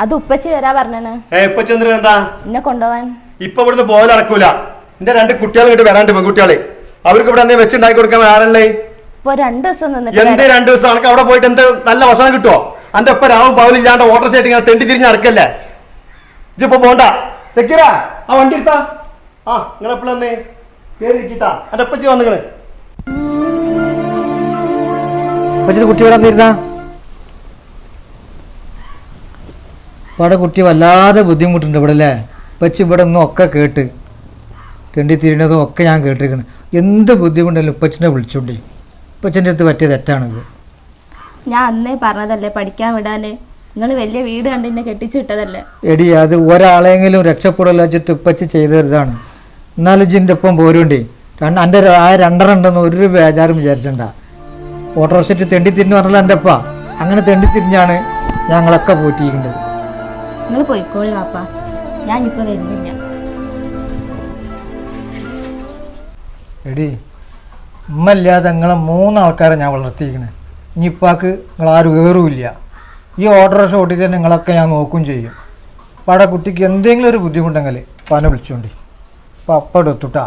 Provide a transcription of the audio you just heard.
അത് ഉപ്പച്ചി വരാ പറഞ്ഞാണ്. എന്നെ കൊണ്ടുപോവാൻ ഇപ്പൊ ഇവിടുന്ന് പോയാൽ നടക്കൂല. എന്റെ 2 കുട്ടികൾ ഇങ്ങോട്ട് വരാണ്ട്, പെൺകുട്ടികളെ. അവർക്ക് ഇവിടെ എന്തെങ്കിലും വെച്ചുണ്ടാക്കി കൊടുക്കാൻ ആരല്ലേ? ഇപ്പൊ 2 ദിവസം നിന്നിട്ട് എന്ത് 2 ദിവസം? അനക്ക് അവിടെ പോയിട്ട് എന്ത് നല്ല ഭക്ഷണം കിട്ടുമോ? അന്റെ ഒപ്പം രാവും പകലില്ലാണ്ട് ഓട്ടർ സൈറ്റ് ഇങ്ങനെ തെണ്ടി തിരിഞ്ഞ് നടക്കല്ലേ? ഇജിപ്പോ പോണ്ട. സെക്യൂര ആ വണ്ടി എടുത്താ. ആ നിങ്ങൾ എപ്പോഴെന്നേ കേറിട്ടാ എന്റെ ഒപ്പച്ചി വന്നിക്കണ്. കുട്ടി ഇവിടെ വന്നിരുന്നാ ഇവിടെ കുട്ടി വല്ലാതെ ബുദ്ധിമുട്ടുണ്ട് ഇവിടെ അല്ലേ? പച്ചി ഇവിടെ ഒന്നും ഒക്കെ കേട്ട് തെണ്ടി തിരിഞ്ഞതും ഒക്കെ ഞാൻ കേട്ടിരിക്കണം. എന്ത് ബുദ്ധിമുട്ടല്ലോ ഉപ്പച്ചിനെ വിളിച്ചോണ്ടേ. ഉപ്പച്ചിൻ്റെ അടുത്ത് പറ്റിയ തെറ്റാണിത്. ഞാൻ അന്നേ പറഞ്ഞതല്ലേ പഠിക്കാൻ വിടാന്. നിങ്ങൾ വലിയ വീട് കണ്ട് എന്നെ കെട്ടിച്ചു വിട്ടതല്ലേ. എടി അത് ഒരാളെങ്കിലും രക്ഷപ്പെടില്ല വെച്ചിട്ട് ഉപ്പച്ചി ചെയ്തതാണ്. എന്നാലും ജിൻ്റെ ഒപ്പം പോരുണ്ടേ. എൻ്റെ ആ 2 ഉണ്ടെന്ന് ഒരു ബേജാറും വിചാരിച്ചണ്ട. ഓട്ടോറിക്ഷ തെണ്ടി തിരിഞ്ഞ് പറഞ്ഞല്ലോ എൻ്റെ അപ്പ. അങ്ങനെ തെണ്ടി തിരിഞ്ഞാണ് ഞങ്ങളൊക്കെ പോറ്റിയിരിക്കേണ്ടത്. നിങ്ങൾ പോയിക്കോളി വാപ്പ, ഞാനിപ്പോൾ വരുന്നില്ല. എടി ഉമ്മല്ലാതെ നിങ്ങളെ 3 ആൾക്കാരെ ഞാൻ വളർത്തിയിരിക്കണേ. ഇനി ഇപ്പാക്ക് നിങ്ങളാരും ഏറുമില്ല. ഈ ഓട്ടോറിക്ഷ ഓട്ടിട്ട് നിങ്ങളൊക്കെ ഞാൻ നോക്കും ചെയ്യും. അപ്പം അവിടെ കുട്ടിക്ക് എന്തെങ്കിലും ഒരു ബുദ്ധിമുട്ടെങ്കിൽ പന വിളിച്ചോണ്ടി. അപ്പം അപ്പം എടുത്തുട്ടാ.